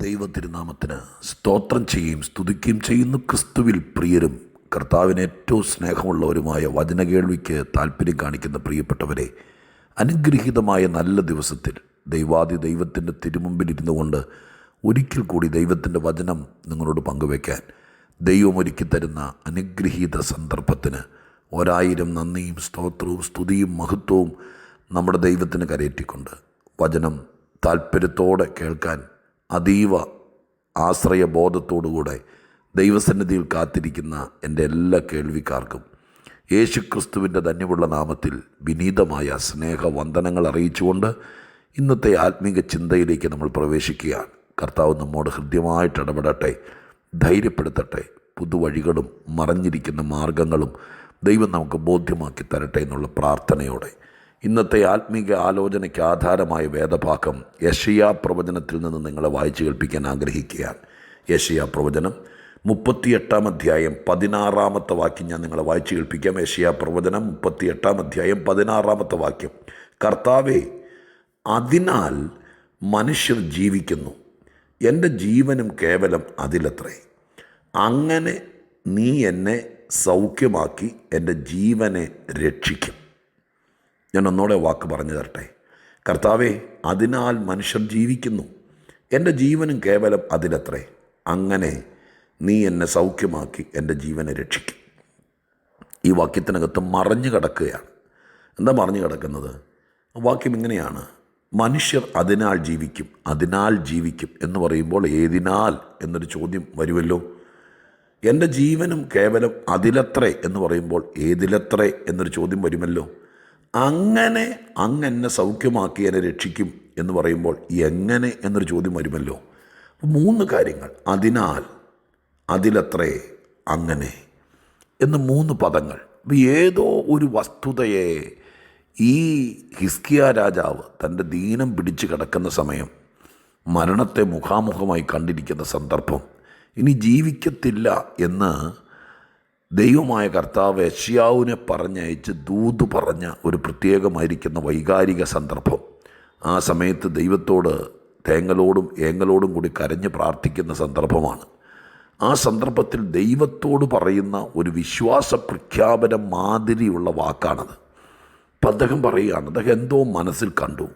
ദൈവത്തിരുനാമത്തിന് സ്തോത്രം ചെയ്യുകയും സ്തുതിക്കുകയും ചെയ്യുന്നു. ക്രിസ്തുവിൽ പ്രിയരും കർത്താവിന് ഏറ്റവും സ്നേഹമുള്ളവരുമായ വചനകേൾവിക്ക് താല്പര്യം കാണിക്കുന്ന പ്രിയപ്പെട്ടവരെ, അനുഗ്രഹീതമായ നല്ല ദിവസത്തിൽ ദൈവത്തിൻ്റെ തിരുമുമ്പിലിരുന്നു കൊണ്ട് ഒരിക്കൽ കൂടി ദൈവത്തിൻ്റെ വചനം നിങ്ങളോട് പങ്കുവയ്ക്കാൻ ദൈവം ഒരുക്കി തരുന്ന അനുഗ്രഹീത സന്ദർഭത്തിന് 1000 നന്ദിയും സ്തോത്രവും സ്തുതിയും മഹത്വവും നമ്മുടെ ദൈവത്തിന് കരയേറ്റിക്കൊണ്ട് വചനം താല്പര്യത്തോടെ കേൾക്കാൻ അതീവ ആശ്രയബോധത്തോടുകൂടെ ദൈവസന്നിധിയിൽ കാത്തിരിക്കുന്ന എൻ്റെ എല്ലാ കേൾവിക്കാർക്കും യേശുക്രിസ്തുവിൻ്റെ ധന്യമുള്ള നാമത്തിൽ വിനീതമായ സ്നേഹവന്ദനങ്ങൾ അറിയിച്ചുകൊണ്ട് ഇന്നത്തെ ആത്മീക ചിന്തയിലേക്ക് നമ്മൾ പ്രവേശിക്കുകയാണ്. കർത്താവ് നമ്മോട് ഹൃദ്യമായിട്ട് ഇടപെടട്ടെ, ധൈര്യപ്പെടുത്തട്ടെ, പുതുവഴികളും മറഞ്ഞിരിക്കുന്ന മാർഗങ്ങളും ദൈവം നമുക്ക് ബോധ്യമാക്കി തരട്ടെ എന്നുള്ള പ്രാർത്ഥനയോടെ ഇന്നത്തെ ആത്മീക ആലോചനയ്ക്ക് ആധാരമായ വേദഭാഗം യെശയ്യാ പ്രവചനത്തിൽ നിന്ന് നിങ്ങളെ വായിച്ചു കേൾപ്പിക്കാൻ ആഗ്രഹിക്കുകയാണ്. യെശയ്യാ പ്രവചനം 38 അധ്യായം 16 വാക്യം ഞാൻ നിങ്ങളെ വായിച്ചു കേൾപ്പിക്കാം. യെശയ്യാ പ്രവചനം 38 അധ്യായം 16 വാക്യം. കർത്താവേ, അതിനാൽ മനുഷ്യർ ജീവിക്കുന്നു, എൻ്റെ ജീവനും കേവലം അതിലത്രേ. അങ്ങനെ നീ എന്നെ സൗഖ്യമാക്കി എൻ്റെ ജീവനെ രക്ഷിക്കും. ഞാൻ ഒന്നോടെ വാക്ക് പറഞ്ഞു തരട്ടെ. കർത്താവേ, അതിനാൽ മനുഷ്യർ ജീവിക്കുന്നു, എൻ്റെ ജീവനും കേവലം അതിലത്രേ. അങ്ങനെ നീ എന്നെ സൗഖ്യമാക്കി എൻ്റെ ജീവനെ രക്ഷിക്കും. ഈ വാക്യത്തിനകത്ത് മറഞ്ഞു കിടക്കുകയാണ്. എന്താ മറഞ്ഞു കിടക്കുന്നത്? വാക്യം ഇങ്ങനെയാണ്: മനുഷ്യർ അതിനാൽ ജീവിക്കും, അതിനാൽ ജീവിക്കും എന്ന് പറയുമ്പോൾ ഏതിനാൽ എന്നൊരു ചോദ്യം വരുമല്ലോ. എൻ്റെ ജീവനും കേവലം അതിലത്രേ എന്ന് പറയുമ്പോൾ ഏതിലത്രേ എന്നൊരു ചോദ്യം വരുമല്ലോ. അങ്ങനെ അങ്ങെന്നെ സൗഖ്യമാക്കി എന്നെ രക്ഷിക്കും എന്ന് പറയുമ്പോൾ എങ്ങനെ എന്നൊരു ചോദ്യം വരുമല്ലോ. 3 കാര്യങ്ങൾ: അതിനാൽ, അതിലത്രേ, അങ്ങനെ എന്ന് 3 പദങ്ങൾ. ഏതോ ഒരു വസ്തുതയെ ഈ ഹിസ്കിയാ രാജാവ് തൻ്റെ ദീനം പിടിച്ച് കിടക്കുന്ന സമയം, മരണത്തെ മുഖാമുഖമായി കണ്ടിരിക്കുന്ന സന്ദർഭം, ഇനി ജീവിക്കത്തില്ല എന്ന് ദൈവമായ കർത്താവ് യെശയ്യാവിനെ പറഞ്ഞയച്ച് ദൂത് പറഞ്ഞ ഒരു പ്രത്യേകമായിരിക്കുന്ന വൈകാരിക സന്ദർഭം. ആ സമയത്ത് ദൈവത്തോട് തേങ്ങലോടും ഏങ്ങലോടും കൂടി കരഞ്ഞ് പ്രാർത്ഥിക്കുന്ന സന്ദർഭമാണ്. ആ സന്ദർഭത്തിൽ ദൈവത്തോട് പറയുന്ന ഒരു വിശ്വാസ പ്രഖ്യാപനം മാതിരിയുള്ള വാക്കാണത്. അപ്പം അദ്ദേഹം പറയുകയാണ്, അദ്ദേഹം എന്തോ മനസ്സിൽ കണ്ടു,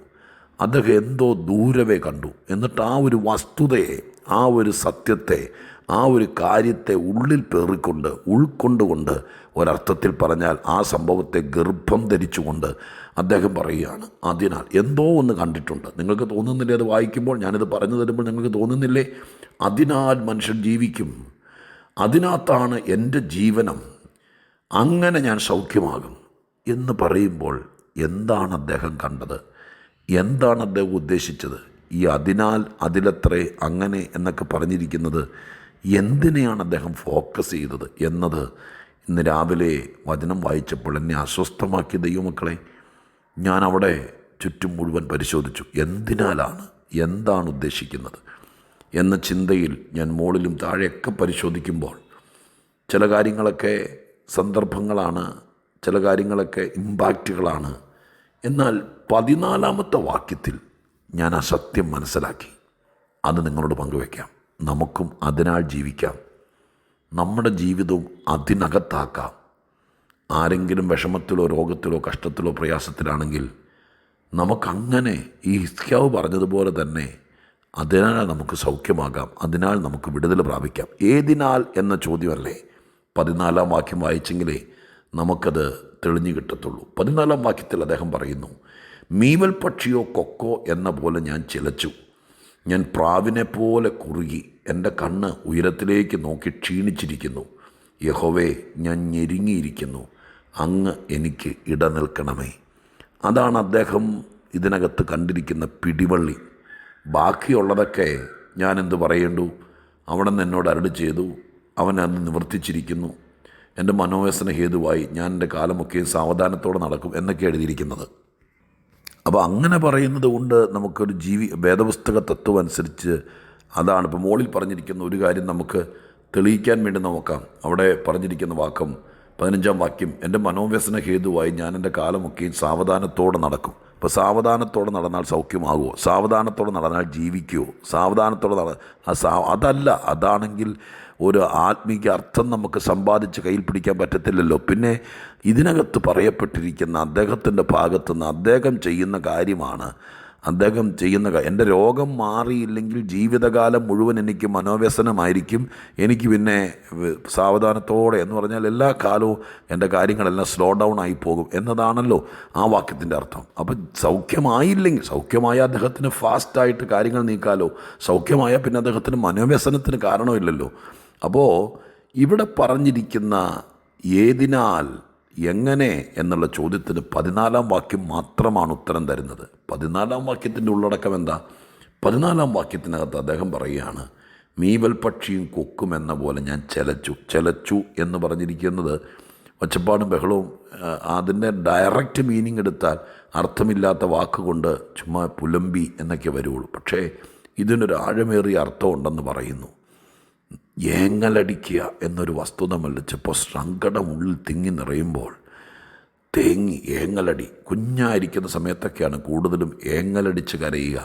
അദ്ദേഹം എന്തോ ദൂരവേ കണ്ടു. എന്നിട്ട് ആ ഒരു വസ്തുതയെ, ആ ഒരു സത്യത്തെ, ആ ഒരു കാര്യത്തെ ഉള്ളിൽ പേറിക്കൊണ്ട് ഉൾക്കൊണ്ടുകൊണ്ട്, ഒരർത്ഥത്തിൽ പറഞ്ഞാൽ ആ സംഭവത്തെ ഗർഭം ധരിച്ചുകൊണ്ട് അദ്ദേഹം പറയുകയാണ്, അതിനാൽ എന്തോ ഒന്ന് കണ്ടിട്ടുണ്ട്. നിങ്ങൾക്ക് തോന്നുന്നില്ലേ അത് വായിക്കുമ്പോൾ? ഞാനിത് പറഞ്ഞു തരുമ്പോൾ നിങ്ങൾക്ക് തോന്നുന്നില്ലേ? അതിനാൽ മനുഷ്യൻ ജീവിക്കും, അതിനകത്താണ് എൻ്റെ ജീവനം, അങ്ങനെ ഞാൻ സൗഖ്യമാകും എന്ന് പറയുമ്പോൾ എന്താണ് അദ്ദേഹം കണ്ടത്? എന്താണ് അദ്ദേഹം ഉദ്ദേശിച്ചത്? ഈ അതിനാൽ, അതിലത്രേ, അങ്ങനെ എന്നൊക്കെ പറഞ്ഞിരിക്കുന്നത് എന്തിനെയാണ് അദ്ദേഹം ഫോക്കസ് ചെയ്തത് എന്നത് ഇന്ന് രാവിലെ വചനം വായിച്ചപ്പോൾ എന്നെ അസ്വസ്ഥമാക്കിയ ദൈവമക്കളെ, ഞാൻ അവിടെ ചുറ്റും മുഴുവൻ പരിശോധിച്ചു. എന്തിനാലാണ്, എന്താണ് ഉദ്ദേശിക്കുന്നത് എന്ന ചിന്തയിൽ ഞാൻ മുകളിലും താഴെയൊക്കെ പരിശോധിക്കുമ്പോൾ ചില കാര്യങ്ങളൊക്കെ സന്ദർഭങ്ങളാണ്, ചില കാര്യങ്ങളൊക്കെ ഇമ്പാക്റ്റുകളാണ്. എന്നാൽ 14 വാക്യത്തിൽ ഞാൻ ആ സത്യം മനസ്സിലാക്കി. അത് നിങ്ങളോട് പങ്കുവയ്ക്കാം. നമുക്കും അതിനാൽ ജീവിക്കാം, നമ്മുടെ ജീവിതവും അതിനകത്താക്കാം. ആരെങ്കിലും വിഷമത്തിലോ രോഗത്തിലോ കഷ്ടത്തിലോ പ്രയാസത്തിലാണെങ്കിൽ നമുക്കങ്ങനെ ഈ ഹിസ്കിയാവ് പറഞ്ഞതുപോലെ തന്നെ അതിനാൽ നമുക്ക് സൗഖ്യമാകാം, അതിനാൽ നമുക്ക് വിടുതൽ പ്രാപിക്കാം. ഏതിനാൽ എന്ന ചോദ്യമല്ലേ 14 വാക്യം വായിച്ചെങ്കിലേ നമുക്കത് തെളിഞ്ഞു കിട്ടത്തുള്ളൂ. 14 വാക്യത്തിൽ അദ്ദേഹം പറയുന്നു, മീവൽ പക്ഷിയോ കൊക്കോ എന്ന പോലെ ഞാൻ ചിലച്ചു, ഞാൻ പ്രാവിനെ പോലെ കുറുകി, എൻ്റെ കണ്ണ് ഉയരത്തിലേക്ക് നോക്കി ക്ഷീണിച്ചിരിക്കുന്നു. യഹോവേ, ഞാൻ ഞെരുങ്ങിയിരിക്കുന്നു, അങ്ങ് എനിക്ക് ഇടനിൽക്കണമേ. അതാണ് അദ്ദേഹം ഇതിനകത്ത് കണ്ടിരിക്കുന്ന പിടിവള്ളി. ബാക്കിയുള്ളതൊക്കെ ഞാൻ എന്ത് പറയേണ്ടു? അവിടെ നിന്ന് എന്നോട് അരുളി ചെയ്തു, അവൻ അത് നിവർത്തിച്ചിരിക്കുന്നു, എൻ്റെ മനോവ്യസന ഹേതുവായി ഞാൻ എൻ്റെ കാലമൊക്കെയും സാവധാനത്തോടെ നടക്കും എന്നൊക്കെ എഴുതിയിരിക്കുന്നത്. അപ്പോൾ അങ്ങനെ പറയുന്നത് കൊണ്ട് നമുക്കൊരു വേദപുസ്തക തത്വം അനുസരിച്ച് അതാണ്. ഇപ്പോൾ മുകളിൽ പറഞ്ഞിരിക്കുന്ന ഒരു കാര്യം നമുക്ക് തെളിയിക്കാൻ വേണ്ടി നോക്കാം. അവിടെ പറഞ്ഞിരിക്കുന്ന വാക്യം 15-ാം വാക്യം, എൻ്റെ മനോവ്യസന ഹേതുവായി ഞാൻ എൻ്റെ കാലമൊക്കെയും സാവധാനത്തോടെ നടക്കും. ഇപ്പോൾ സാവധാനത്തോടെ നടന്നാൽ സൗഖ്യമാകുമോ? സാവധാനത്തോടെ നടന്നാൽ ജീവിക്കുമോ? സാവധാനത്തോടെ അതല്ല. അതാണെങ്കിൽ ഒരു ആത്മീക അർത്ഥം നമുക്ക് സമ്പാദിച്ച് കയ്യിൽ പിടിക്കാൻ പറ്റത്തില്ലല്ലോ. പിന്നെ ഇതിനകത്ത് പറയപ്പെട്ടിരിക്കുന്ന അദ്ദേഹത്തിൻ്റെ ഭാഗത്തുനിന്ന് അദ്ദേഹം ചെയ്യുന്ന കാര്യമാണ്. എൻ്റെ രോഗം മാറിയില്ലെങ്കിൽ ജീവിതകാലം മുഴുവൻ എനിക്ക് മനോവ്യസനമായിരിക്കും. എനിക്ക് പിന്നെ സാവധാനത്തോടെ എന്ന് പറഞ്ഞാൽ എല്ലാ കാലവും എൻ്റെ കാര്യങ്ങളെല്ലാം സ്ലോ ഡൗൺ ആയി പോകും എന്നതാണല്ലോ ആ വാക്യത്തിൻ്റെ അർത്ഥം. അപ്പം സൗഖ്യമായ അദ്ദേഹത്തിന് ഫാസ്റ്റായിട്ട് കാര്യങ്ങൾ നീക്കാലോ. സൗഖ്യമായ പിന്നെ അദ്ദേഹത്തിന് മനോവ്യസനത്തിന് കാരണമില്ലല്ലോ. അപ്പോൾ ഇവിടെ പറഞ്ഞിരിക്കുന്ന ഏതിനാൽ, എങ്ങനെ എന്നുള്ള ചോദ്യത്തിന് 14-ാം വാക്യം മാത്രമാണ് ഉത്തരം തരുന്നത്. 14-ാം വാക്യത്തിൻ്റെ ഉള്ളടക്കം എന്താ? 14-ാം വാക്യത്തിനകത്ത് അദ്ദേഹം പറയുകയാണ്, മീവൽ പക്ഷിയും കൊക്കും എന്ന പോലെ ഞാൻ ചെലച്ചു എന്ന് പറഞ്ഞിരിക്കുന്നത് ഒച്ചപ്പാടും ബഹളവും. അതിൻ്റെ ഡയറക്റ്റ് മീനിങ് എടുത്താൽ അർത്ഥമില്ലാത്ത വാക്കുകൊണ്ട് ചുമ്മാ പുലമ്പി എന്നൊക്കെ വരുള്ളൂ. പക്ഷേ ഇതിനൊരു ആഴമേറിയ അർത്ഥമുണ്ടെന്ന് പറയുന്നു. ഏങ്ങലടിക്കുക എന്നൊരു വസ്തുത മല്ലിച്ചപ്പോൾ സങ്കടം ഉള്ളിൽ തിങ്ങി നിറയുമ്പോൾ ഏങ്ങലടി കുഞ്ഞായിരിക്കുന്ന സമയത്തൊക്കെയാണ് കൂടുതലും ഏങ്ങലടിച്ച് കരയുക.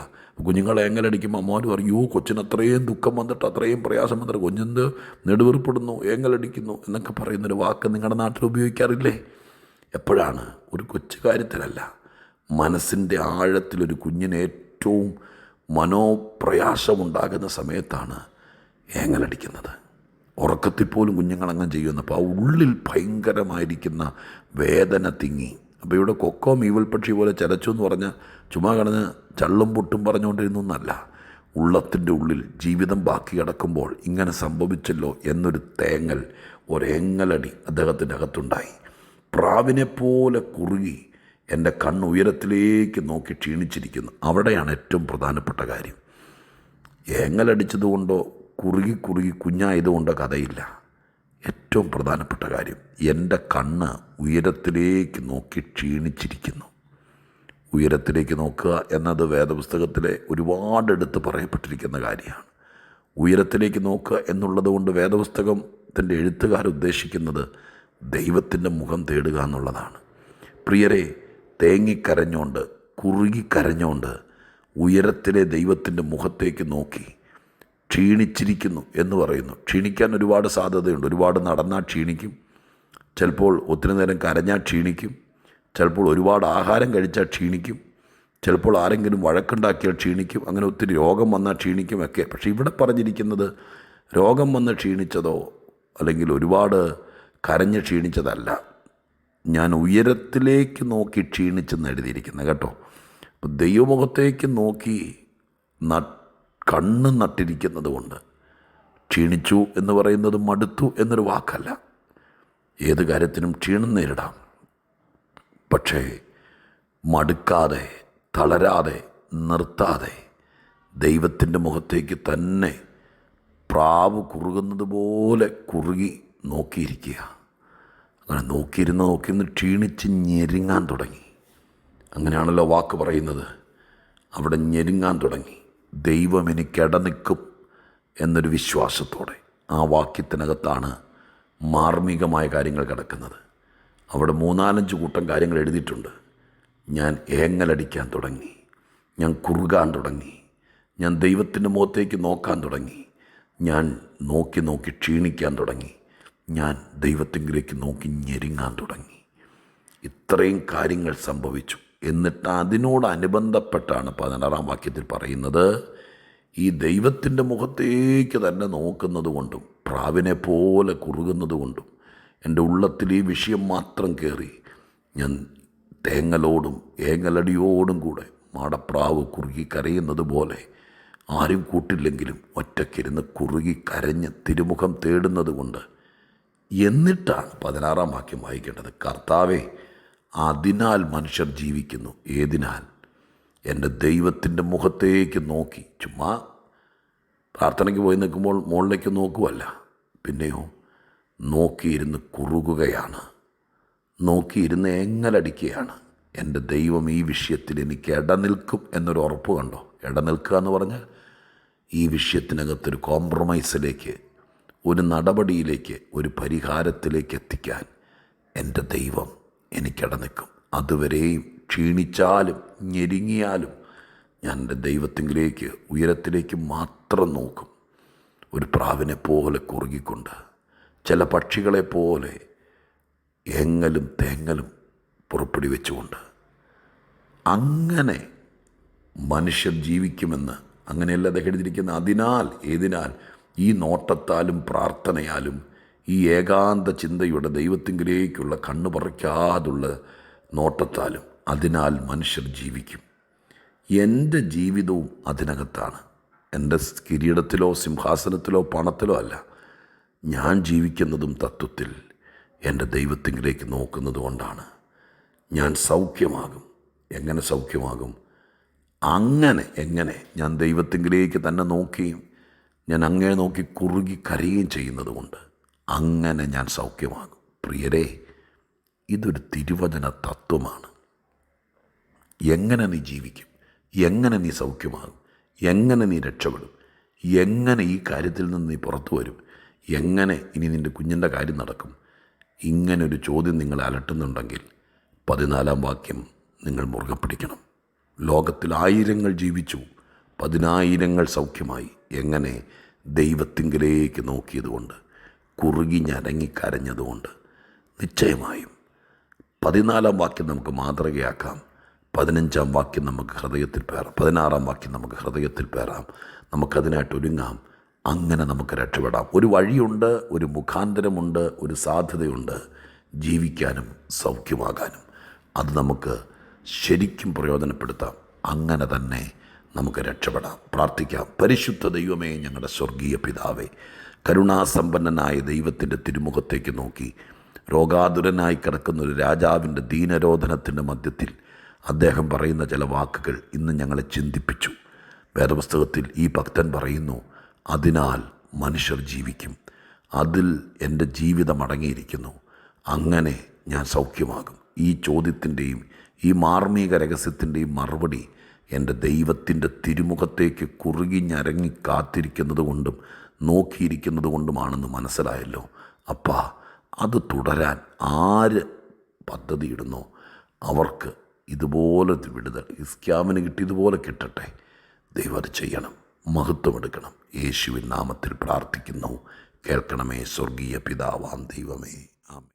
കുഞ്ഞുങ്ങൾ ഏങ്ങലടിക്കുമ്പോൾ അമ്മമാർ പറയൂ, കൊച്ചിന് അത്രയും ദുഃഖം വന്നിട്ട് അത്രയും പ്രയാസം വന്നിട്ട് കുഞ്ഞെന്ത് നെടുവീർപ്പെടുന്നു, ഏങ്ങലടിക്കുന്നു എന്നൊക്കെ പറയുന്നൊരു വാക്ക് നിങ്ങളുടെ നാട്ടിൽ ഉപയോഗിക്കാറില്ലേ? എപ്പോഴാണ്? ഒരു കൊച്ചു കാര്യത്തിലല്ല, മനസ്സിൻ്റെ ആഴത്തിലൊരു കുഞ്ഞിന് ഏറ്റവും മനോപ്രയാസമുണ്ടാകുന്ന സമയത്താണ് ഏങ്ങലടിക്കുന്നത്. ഉറക്കത്തിൽ പോലും കുഞ്ഞുങ്ങളങ്ങനെ ചെയ്യുന്നു. അപ്പോൾ ആ ഉള്ളിൽ ഭയങ്കരമായിരിക്കുന്ന വേദന തിങ്ങി. അപ്പോൾ ഇവിടെ കൊക്കോ മീവൽ പക്ഷി പോലെ ചെലച്ചു എന്ന് പറഞ്ഞാൽ ചുമ്മാ കിടന്ന് ചള്ളും പൊട്ടും പറഞ്ഞുകൊണ്ടിരുന്നല്ല. ഉള്ളത്തിൻ്റെ ഉള്ളിൽ ജീവിതം ബാക്കി കിടക്കുമ്പോൾ ഇങ്ങനെ സംഭവിച്ചല്ലോ എന്നൊരു തേങ്ങൽ, ഒരേങ്ങലടി അദ്ദേഹത്തിൻ്റെ അകത്തുണ്ടായി. പ്രാവിനെപ്പോലെ കുറുകി എൻ്റെ കണ്ണ് ഉയരത്തിലേക്ക് നോക്കി ക്ഷീണിച്ചിരിക്കുന്നു. അവിടെയാണ് ഏറ്റവും പ്രധാനപ്പെട്ട കാര്യം. ഏങ്ങലടിച്ചതുകൊണ്ടോ കുറുകി കുഞ്ഞായതുകൊണ്ടോ കഥയില്ല. ഏറ്റവും പ്രധാനപ്പെട്ട കാര്യം, എൻ്റെ കണ്ണ് ഉയരത്തിലേക്ക് നോക്കി ക്ഷീണിച്ചിരിക്കുന്നു. ഉയരത്തിലേക്ക് നോക്കുക എന്നത് വേദപുസ്തകത്തിലെ ഒരുപാടെടുത്ത് പറയപ്പെട്ടിരിക്കുന്ന കാര്യമാണ്. ഉയരത്തിലേക്ക് നോക്കുക എന്നുള്ളത് കൊണ്ട് വേദപുസ്തകത്തിൻ്റെ എഴുത്തുകാരുദ്ദേശിക്കുന്നത് ദൈവത്തിൻ്റെ മുഖം തേടുക എന്നുള്ളതാണ്. പ്രിയരെ, തേങ്ങിക്കരഞ്ഞുകൊണ്ട് കുറുകിക്കരഞ്ഞുകൊണ്ട് ഉയരത്തിലെ ദൈവത്തിൻ്റെ മുഖത്തേക്ക് നോക്കി ക്ഷീണിച്ചിരിക്കുന്നു എന്ന് പറയുന്നു. ക്ഷീണിക്കാൻ ഒരുപാട് സാധ്യതയുണ്ട്. ഒരുപാട് നടന്നാൽ ക്ഷീണിക്കും, ചിലപ്പോൾ ഒത്തിരി നേരം കരഞ്ഞാൽ ക്ഷീണിക്കും, ചിലപ്പോൾ ഒരുപാട് ആഹാരം കഴിച്ചാൽ ക്ഷീണിക്കും, ചിലപ്പോൾ ആരെങ്കിലും വഴക്കുണ്ടാക്കിയാൽ ക്ഷീണിക്കും, അങ്ങനെ ഒത്തിരി രോഗം വന്നാൽ ക്ഷീണിക്കും ഒക്കെ. പക്ഷേ ഇവിടെ പറഞ്ഞിരിക്കുന്നത് രോഗം വന്ന് ക്ഷീണിച്ചതോ അല്ലെങ്കിൽ ഒരുപാട് കരഞ്ഞ് ക്ഷീണിച്ചതല്ല. ഞാൻ ഉയരത്തിലേക്ക് നോക്കി ക്ഷീണിച്ചെന്ന് എഴുതിയിരിക്കുന്നത് കേട്ടോ. അപ്പോൾ ദൈവമുഖത്തേക്ക് നോക്കി കണ്ണ് നട്ടിരിക്കുന്നത് കൊണ്ട് ക്ഷീണിച്ചു എന്ന് പറയുന്നത് മടുത്തു എന്നൊരു വാക്കല്ല. ഏത് കാര്യത്തിനും ക്ഷീണം നേരിടാം. പക്ഷേ മടുക്കാതെ, തളരാതെ, നിർത്താതെ ദൈവത്തിൻ്റെ മുഖത്തേക്ക് തന്നെ പ്രാവ് കുറുകുന്നത് പോലെ കുറുകി നോക്കിയിരിക്കുക. അങ്ങനെ നോക്കിയിരുന്ന് ക്ഷീണിച്ച് ഞെരുങ്ങാൻ തുടങ്ങി. അങ്ങനെയാണല്ലോ വാക്ക് പറയുന്നത്. അവിടെ ഞെരുങ്ങാൻ തുടങ്ങി. ദൈവം എനിക്ക് ഇടനിൽക്കും എന്നൊരു വിശ്വാസത്തോടെ. ആ വാക്യത്തിനകത്താണ് മാർമികമായ കാര്യങ്ങൾ കിടക്കുന്നത്. അവിടെ 3-4 കൂട്ടം കാര്യങ്ങൾ എഴുതിയിട്ടുണ്ട്. ഞാൻ ഏങ്ങലടിക്കാൻ തുടങ്ങി, ഞാൻ കുറുകാൻ തുടങ്ങി, ഞാൻ ദൈവത്തിൻ്റെ മുഖത്തേക്ക് നോക്കാൻ തുടങ്ങി, ഞാൻ നോക്കി ക്ഷീണിക്കാൻ തുടങ്ങി, ഞാൻ ദൈവത്തിങ്കിലേക്ക് നോക്കി ഞെരുങ്ങാൻ തുടങ്ങി. ഇത്രയും കാര്യങ്ങൾ സംഭവിച്ചു. എന്നിട്ട് അതിനോടനുബന്ധപ്പെട്ടാണ് 16-ാം വാക്യത്തിൽ പറയുന്നത്, ഈ ദൈവത്തിൻ്റെ മുഖത്തേക്ക് തന്നെ നോക്കുന്നത് കൊണ്ടും പ്രാവിനെ പോലെ കുറുകുന്നത് കൊണ്ടും എൻ്റെ ഉള്ളത്തിൽ ഈ വിഷയം മാത്രം കയറി ഞാൻ തേങ്ങലോടും ഏങ്ങലടിയോടും കൂടെ മാടപ്രാവ് കുറുകി കരയുന്നത് പോലെ ആരും കൂട്ടില്ലെങ്കിലും ഒറ്റയ്ക്കിരുന്ന് കുറുകി കരഞ്ഞ് തിരുമുഖം തേടുന്നത് കൊണ്ട്. എന്നിട്ടാണ് 16-ാം വാക്യം വായിക്കേണ്ടത്. കർത്താവേ, അതിനാൽ മനുഷ്യർ ജീവിക്കുന്നു. ഏതിനാൽ? എൻ്റെ ദൈവത്തിൻ്റെ മുഖത്തേക്ക് നോക്കി. ചുമ്മാ പ്രാർത്ഥനയ്ക്ക് പോയി നിൽക്കുമ്പോൾ മുകളിലേക്ക് നോക്കുവല്ല, പിന്നെയോ നോക്കിയിരുന്ന് കുറുകുകയാണ്, നോക്കിയിരുന്ന് ഏങ്ങലടിക്കുകയാണ്. എൻ്റെ ദൈവം ഈ വിഷയത്തിൽ എനിക്ക് ഇടനിൽക്കും എന്നൊരു ഉറപ്പ് കണ്ടോ? ഇടനിൽക്കുക എന്ന് പറഞ്ഞാൽ ഈ വിഷയത്തിനകത്തൊരു കോംപ്രമൈസിലേക്ക്, ഒരു നടപടിയിലേക്ക്, ഒരു പരിഹാരത്തിലേക്ക് എത്തിക്കാൻ എൻ്റെ ദൈവം എനിക്കിട നിൽക്കും. അതുവരെയും ക്ഷീണിച്ചാലും ഞെരുങ്ങിയാലും ഞാൻ എൻ്റെ ദൈവത്തിങ്കിലേക്ക്, ഉയരത്തിലേക്ക് മാത്രം നോക്കും. ഒരു പ്രാവിനെ പോലെ കുറുകിക്കൊണ്ട്, ചില പക്ഷികളെപ്പോലെ ഏങ്ങലും തേങ്ങലും പുറപ്പെടി വെച്ചുകൊണ്ട് അങ്ങനെ മനുഷ്യർ ജീവിക്കുമെന്ന് അങ്ങനെയല്ല അദ്ദേഹം എഴുതിയിരിക്കുന്ന. ഏതിനാൽ ഈ നോട്ടത്താലും പ്രാർത്ഥനയാലും ഈ ഏകാന്ത ചിന്തയുടെ ദൈവത്തിങ്കിലേക്കുള്ള കണ്ണു പറിക്കാതുള്ള നോട്ടത്താലും അതിനാൽ മനുഷ്യർ ജീവിക്കും. എൻ്റെ ജീവിതവും അതിനകത്താണ്. എൻ്റെ കിരീടത്തിലോ സിംഹാസനത്തിലോ പണത്തിലോ അല്ല. ഞാൻ ജീവിക്കുന്നതും തത്വത്തിൽ എൻ്റെ ദൈവത്തിങ്കിലേക്ക് നോക്കുന്നത് കൊണ്ടാണ്. ഞാൻ സൗഖ്യമാകും. എങ്ങനെ സൗഖ്യമാകും? എങ്ങനെ ഞാൻ ദൈവത്തിങ്കിലേക്ക് തന്നെ നോക്കുകയും ഞാൻ അങ്ങനെ നോക്കി കുറുകി കരയുകയും ചെയ്യുന്നത് കൊണ്ട് അങ്ങനെ ഞാൻ സൗഖ്യമാകും. പ്രിയരേ, ഇതൊരു തിരുവചന തത്വമാണ്. എങ്ങനെ നീ ജീവിക്കും? എങ്ങനെ നീ സൗഖ്യമാകും? എങ്ങനെ നീ രക്ഷപ്പെടും? എങ്ങനെ ഈ കാര്യത്തിൽ നിന്ന് നീ പുറത്തു വരും? എങ്ങനെ ഇനി നിൻ്റെ കുഞ്ഞിൻ്റെ കാര്യം നടക്കും? ഇങ്ങനൊരു ചോദ്യം നിങ്ങളെ അലട്ടുന്നുണ്ടെങ്കിൽ 14 വാക്യം നിങ്ങൾ മുറുകെ പിടിക്കണം. ലോകത്തിൽ ആയിരങ്ങൾ ജീവിച്ചു, 10,000 സൗഖ്യമായി. എങ്ങനെ? ദൈവത്തിങ്കിലേക്ക് നോക്കിയതുകൊണ്ട്, കുറുകി ഞരങ്ങിക്കരഞ്ഞതുകൊണ്ട്. നിശ്ചയമായും 14 വാക്യം നമുക്ക് മാതൃകയാക്കാം. 15 വാക്യം നമുക്ക് ഹൃദയത്തിൽ പേറാം. 16 വാക്യം നമുക്ക് ഹൃദയത്തിൽ പേറാം. നമുക്കതിനായിട്ട് ഒരുങ്ങാം. അങ്ങനെ നമുക്ക് രക്ഷപ്പെടാം. ഒരു വഴിയുണ്ട്, ഒരു മുഖാന്തരമുണ്ട്, ഒരു സാധ്യതയുണ്ട് ജീവിക്കാനും സൗഖ്യമാകാനും. അത് നമുക്ക് ശരിക്കും പ്രയോജനപ്പെടുത്താം. അങ്ങനെ തന്നെ നമുക്ക് രക്ഷപ്പെടാം. പ്രാർത്ഥിക്കാം. പരിശുദ്ധ ദൈവമേ, ഞങ്ങളുടെ സ്വർഗീയ പിതാവേ, കരുണാസമ്പന്നനായ ദൈവത്തിൻ്റെ തിരുമുഖത്തേക്ക് നോക്കി രോഗാതുരനായി കിടക്കുന്ന ഒരു രാജാവിൻ്റെ ദീനരോധനത്തിൻ്റെ മധ്യത്തിൽ അദ്ദേഹം പറയുന്ന ചില വാക്കുകൾ ഇന്ന് ഞങ്ങളെ ചിന്തിപ്പിച്ചു. വേദപുസ്തകത്തിൽ ഈ ഭക്തൻ പറയുന്നു, അതിനാൽ മനുഷ്യർ ജീവിക്കും. അതിൽ എൻ്റെ ജീവിതം അടങ്ങിയിരിക്കുന്നു. അങ്ങനെ ഞാൻ സൗഖ്യമാകും. ഈ ചോദ്യത്തിൻ്റെയും ഈ മാർമിക രഹസ്യത്തിൻ്റെയും മറുപടി എൻ്റെ ദൈവത്തിൻ്റെ തിരുമുഖത്തേക്ക് കുറുകി ഞരങ്ങി കാത്തിരിക്കുന്നത് കൊണ്ടും നോക്കിയിരിക്കുന്നത് കൊണ്ടുമാണെന്ന് മനസ്സിലായല്ലോ. അപ്പാ, അത് തുടരാൻ ആര് പദ്ധതിയിടുന്നോ അവർക്ക് ഇതുപോലത്തെ വിടുതൽ ഹിസ്കിയാവിന് കിട്ടിയതുപോലെ കിട്ടട്ടെ. ദൈവം അത് ചെയ്യണം. മഹത്വമെടുക്കണം. യേശുവിൻ നാമത്തിൽ പ്രാർത്ഥിക്കുന്നു. കേൾക്കണമേ സ്വർഗീയ പിതാവാം ദൈവമേ. ആമേൻ.